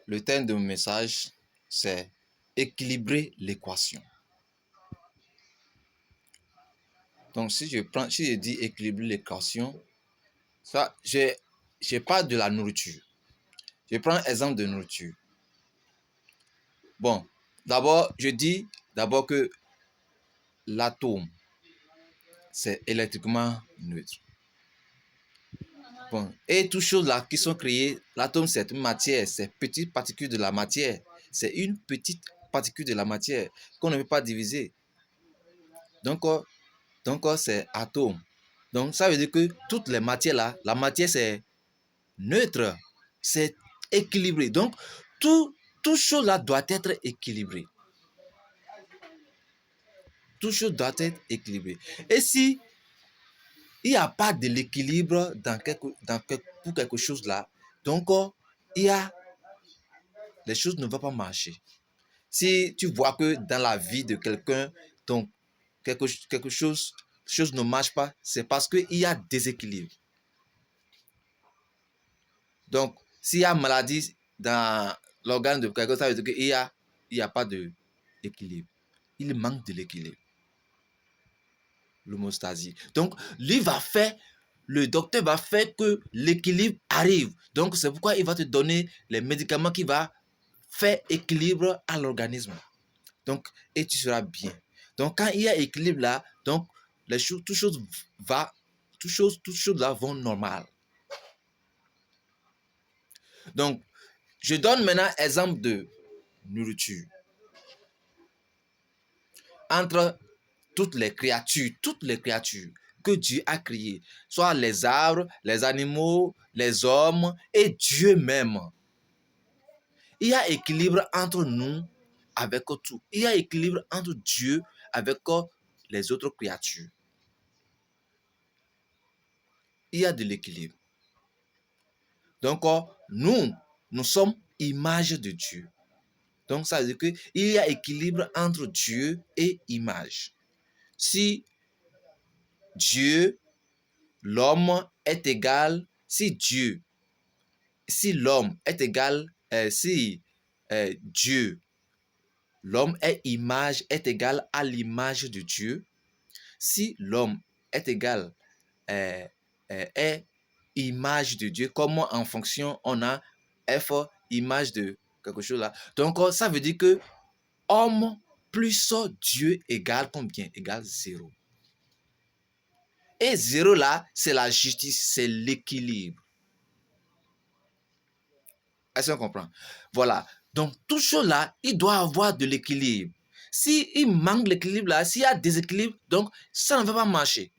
Le thème de mon message, c'est équilibrer l'équation. Donc, si je dis équilibrer l'équation, ça, je parle de la nourriture. Je prends un exemple de nourriture. Bon, d'abord, je dis d'abord que l'atome, c'est électriquement neutre. Bon, et toutes choses là qui sont créées, l'atome, c'est une matière, c'est une petite particule de la matière. C'est une petite particule de la matière qu'on ne peut pas diviser. Donc, c'est atome. Donc, ça veut dire que toutes les matières là, la matière, c'est neutre, c'est équilibré. Donc, toute chose là doit être équilibrée. Toute chose doit être équilibrée. Et si il n'y a pas de l'équilibre pour quelque chose là, donc les choses ne vont pas marcher. Si tu vois que dans la vie de quelqu'un, donc quelque chose ne marche pas, c'est parce qu'il y a déséquilibre. Donc, s'il y a maladie dans l'organe de quelqu'un, ça veut dire qu'il n'y a pas d'équilibre. Il manque de l'équilibre. L'homostasie. Donc, le docteur va faire que l'équilibre arrive. Donc, c'est pourquoi il va te donner les médicaments qui vont faire équilibre à l'organisme. Donc, et tu seras bien. Donc, quand il y a équilibre là, donc, toutes choses là vont normal. Donc, je donne maintenant exemple de nourriture. Entre toutes les créatures que Dieu a créées, soit les arbres, les animaux, les hommes et Dieu même. Il y a équilibre entre nous avec tout. Il y a équilibre entre Dieu avec les autres créatures. Il y a de l'équilibre. Donc, nous sommes image de Dieu. Donc, ça veut dire qu'il y a équilibre entre Dieu et image. Si Dieu, l'homme est égal, si l'homme est égal, si Dieu, l'homme est égal à l'image de Dieu, si l'homme est égal, est image de Dieu, comment en fonction on a F, image de quelque chose là. Donc, ça veut dire que homme plus Dieu égale combien? Égale 0. Et 0 là, c'est la justice, c'est l'équilibre. Est-ce qu'on comprend? Voilà. Donc, tout chose là, il doit avoir de l'équilibre. S'il manque l'équilibre là, s'il y a déséquilibre, donc ça ne va pas marcher.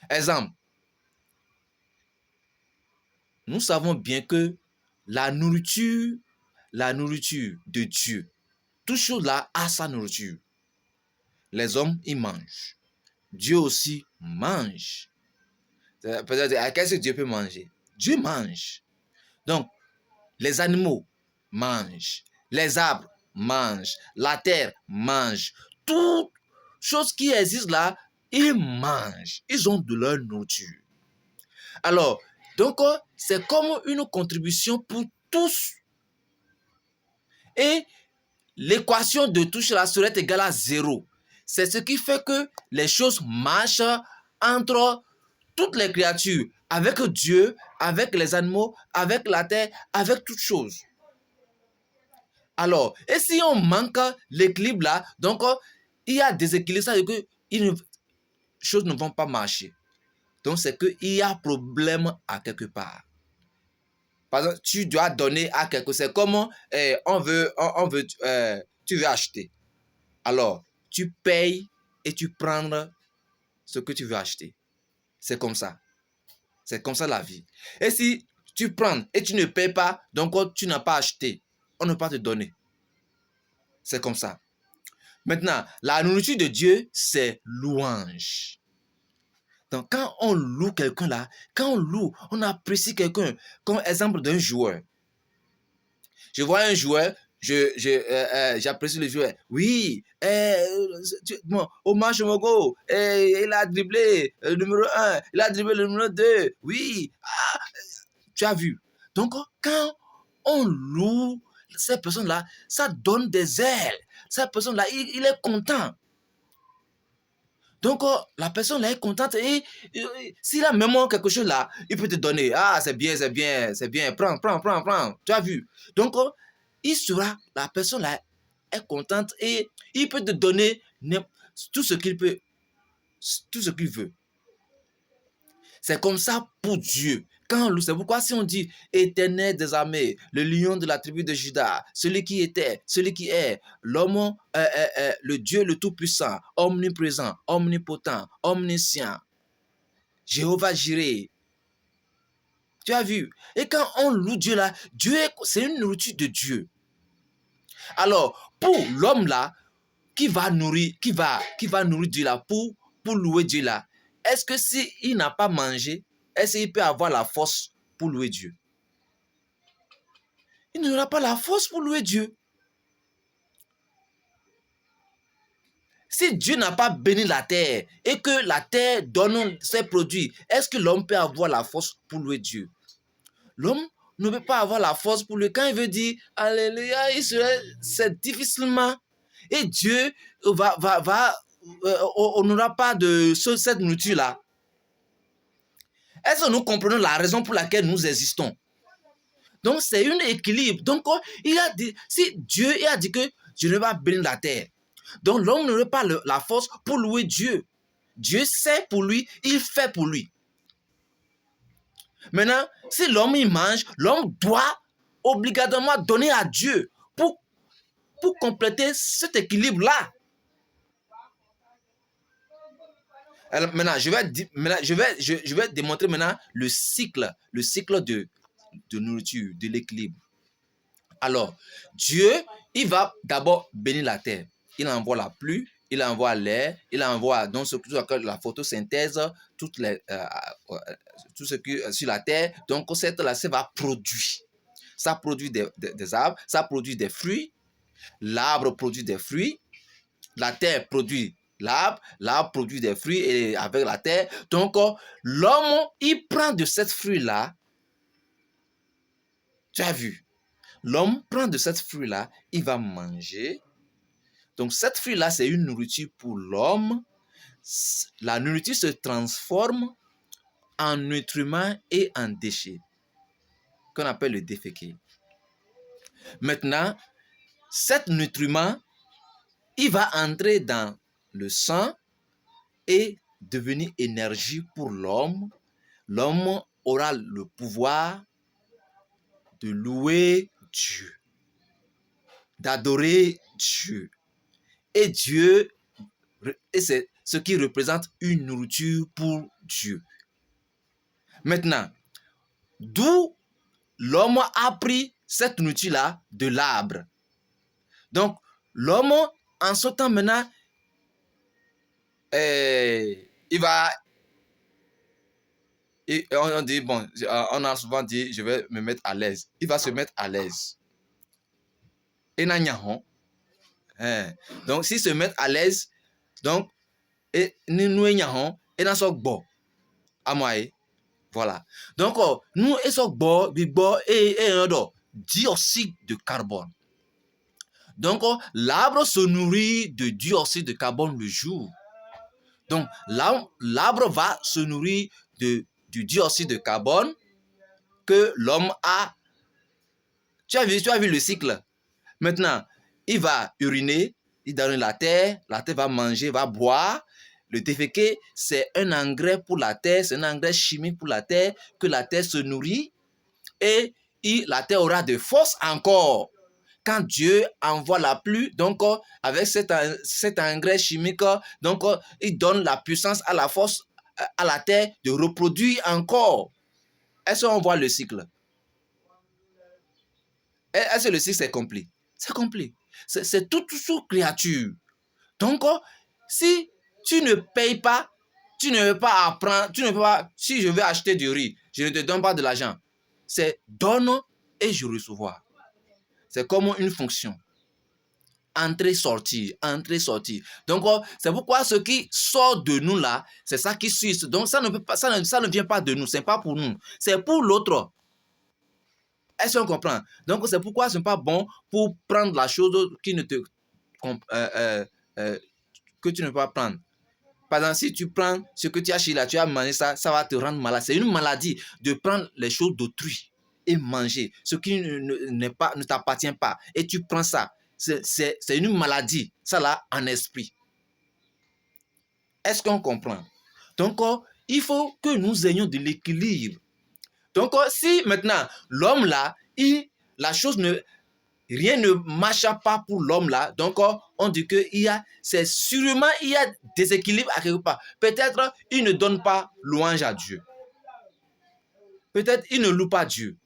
Exemple. Nous savons bien que la nourriture de Dieu, toute chose là a sa nourriture. Les hommes, ils mangent. Dieu aussi mange. Peut-être, qu'est-ce que Dieu peut manger? Dieu mange. Donc, les animaux mangent. Les arbres mangent. La terre mange. Toutes choses qui existent là, ils mangent. Ils ont de leur nourriture. Alors, donc, c'est comme une contribution pour tous. Et l'équation de tout cela serait égale à 0. C'est ce qui fait que les choses marchent entre toutes les créatures, avec Dieu, avec les animaux, avec la terre, avec toutes choses. Alors, et si on manque l'équilibre là, donc il y a des équilibres, ça veut dire que les choses ne vont pas marcher. Donc, c'est qu'il y a problème à quelque part. Par exemple, tu dois donner à quelque chose. C'est comme tu veux acheter. Alors, tu payes et tu prends ce que tu veux acheter. C'est comme ça. C'est comme ça la vie. Et si tu prends et tu ne payes pas, donc tu n'as pas acheté, on ne peut pas te donner. C'est comme ça. Maintenant, la nourriture de Dieu, c'est louange. Donc, quand on loue quelqu'un là, quand on loue, on apprécie quelqu'un, comme exemple d'un joueur. Je vois un joueur, j'apprécie le joueur. Oui, Omar Chomogo, il a dribblé le numéro 1, il a dribblé le numéro 2. Oui, tu as vu. Donc, quand on loue ces personnes-là, ça donne des ailes. Cette personne-là, il est content. Donc, la personne là est contente et s'il a même quelque chose là, il peut te donner. Ah, c'est bien, c'est bien, c'est bien. Prends, prends, prends, prends. Tu as vu? Donc, la personne là est contente et il peut te donner tout ce qu'il peut, tout ce qu'il veut. C'est comme ça pour Dieu. C'est pourquoi si on dit Éternel des armées, le lion de la tribu de Juda, celui qui était, celui qui est, l'homme, le Dieu le Tout-Puissant, omniprésent, omnipotent, omniscient, Jéhovah Jireh. Tu as vu? Et quand on loue Dieu là, c'est une nourriture de Dieu. Alors, pour l'homme là, qui va nourrir Dieu là, pour louer Dieu là, est-ce que s'il n'a pas mangé, est-ce qu'il peut avoir la force pour louer Dieu? Il n'aura pas la force pour louer Dieu. Si Dieu n'a pas béni la terre et que la terre donne ses produits, est-ce que l'homme peut avoir la force pour louer Dieu? L'homme ne peut pas avoir la force pour louer. Quand il veut dire Alléluia, c'est difficilement. Et Dieu on n'aura pas de cette nourriture-là. Est-ce que nous comprenons la raison pour laquelle nous existons? Donc, c'est un équilibre. Donc, il a dit, si Dieu a dit que je ne vais pas bénir la terre, donc l'homme n'aurait pas la force pour louer Dieu. Dieu sait pour lui, il fait pour lui. Maintenant, si l'homme il mange, l'homme doit obligatoirement donner à Dieu pour compléter cet équilibre-là. Alors maintenant, je vais démontrer maintenant le cycle de nourriture, de l'équilibre. Alors, Dieu, il va d'abord bénir la terre. Il envoie la pluie, il envoie l'air, il envoie donc ce que la photosynthèse, tout ce qui est sur la terre. Donc, cette là, ça va produire. Ça produit des arbres, ça produit des fruits. L'arbre produit des fruits. La terre produit l'arbre, l'arbre produit des fruits et avec la terre. Donc, l'homme, il prend de cette fruit-là. Tu as vu? L'homme prend de cette fruit-là, il va manger. Donc, cette fruit-là, c'est une nourriture pour l'homme. La nourriture se transforme en nutriments et en déchets, qu'on appelle le déféqué. Maintenant, cet nutriment, il va entrer dans le sang et devenir énergie pour l'homme. L'homme aura le pouvoir de louer Dieu, d'adorer Dieu. Et Dieu, et c'est ce qui représente une nourriture pour Dieu. Maintenant, d'où l'homme a pris cette nourriture-là de l'arbre. Donc, l'homme, en ce temps maintenant, il va... Et on dit, bon, on a souvent dit, je vais me mettre à l'aise. Il va se mettre à l'aise. Et donc, s'il se met à l'aise, donc, et nous et n'a so bon à moi. Voilà. Donc, nous et so bon, et un dioxyde de carbone. Donc, l'arbre se nourrit de dioxyde de carbone le jour. Donc, l'arbre va se nourrir du dioxyde de carbone que l'homme a. Tu as vu le cycle. Maintenant, il va uriner, il donne la terre va manger, va boire. Le déféqué, c'est un engrais pour la terre, c'est un engrais chimique pour la terre, que la terre se nourrit et la terre aura de force encore. Quand Dieu envoie la pluie, donc avec cet engrais chimique, donc il donne la puissance à la force à la terre de reproduire encore. Est-ce qu'on voit le cycle? Est-ce que le cycle est complet? C'est complet. C'est toute créature. Donc, si tu ne payes pas, tu ne veux pas apprendre, tu ne peux pas, si je veux acheter du riz, je ne te donne pas de l'argent. C'est donne et je recevoir. C'est comme une fonction. Entrer, sortir, entrer, sortir. Donc, c'est pourquoi ce qui sort de nous là, c'est ça qui suit. Donc, ça ne vient pas de nous, c'est pas pour nous, c'est pour l'autre. Est-ce qu'on comprend? Donc, c'est pourquoi ce n'est pas bon pour prendre la chose qui ne te, que tu ne peux pas prendre. Par exemple, si tu prends ce que tu as chez là, tu as mangé ça, ça va te rendre malade. C'est une maladie de prendre les choses d'autrui et manger ce qui ne t'appartient pas. Et tu prends ça. C'est une maladie, ça là, en esprit. Est-ce qu'on comprend? Donc, il faut que nous ayons de l'équilibre. Donc, si maintenant, l'homme là, la chose rien ne marche pas pour l'homme là, donc on dit que c'est sûrement, il y a déséquilibre à quelque part. Peut-être il ne donne pas louange à Dieu. Peut-être il ne loue pas Dieu.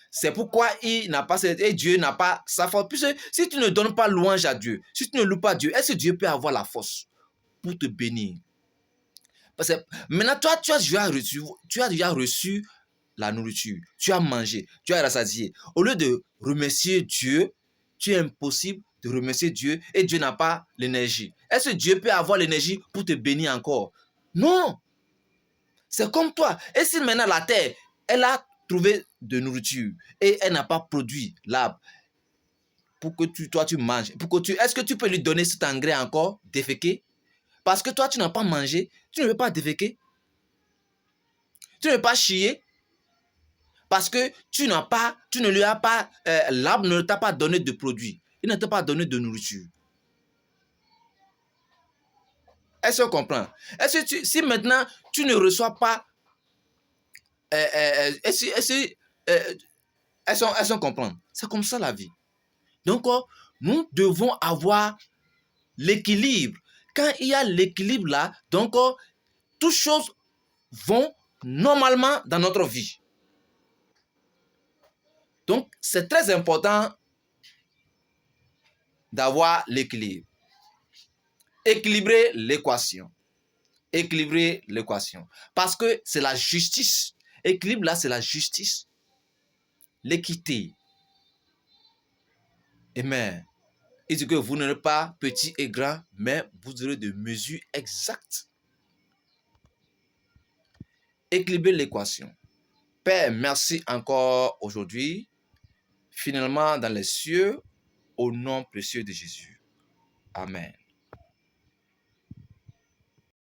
C'est pourquoi il n'a pas et Dieu n'a pas sa force. Puisque si tu ne donnes pas louange à Dieu, si tu ne loues pas Dieu, est-ce que Dieu peut avoir la force pour te bénir? Parce que maintenant, toi, tu as déjà reçu la nourriture, tu as mangé, tu as rassasié. Au lieu de remercier Dieu, tu es impossible de remercier Dieu et Dieu n'a pas l'énergie. Est-ce que Dieu peut avoir l'énergie pour te bénir encore? Non. C'est comme toi. Et si maintenant la terre, elle a trouvé de nourriture et elle n'a pas produit l'arbre pour que toi tu manges, est-ce que tu peux lui donner cet engrais encore, déféquer? Parce que toi tu n'as pas mangé, tu ne veux pas déféquer, tu ne veux pas chier. Parce que tu ne lui as pas, l'arbre ne t'a pas donné de produit. Il ne t'a pas donné de nourriture. Est-ce qu'on comprend? Si maintenant tu ne reçois pas, est-ce qu'on comprend? C'est comme ça la vie. Donc, nous devons avoir l'équilibre. Quand il y a l'équilibre là, donc, toutes choses vont normalement dans notre vie. Donc, c'est très important d'avoir l'équilibre. Équilibrer l'équation. Équilibrer l'équation. Parce que c'est la justice. Équilibre là, c'est la justice. L'équité. Amen. Il dit que vous n'êtes pas petit et grand, mais vous aurez de mesures exactes. Équilibrer l'équation. Père, merci encore aujourd'hui. Finalement, dans les cieux, au nom précieux de Jésus. Amen.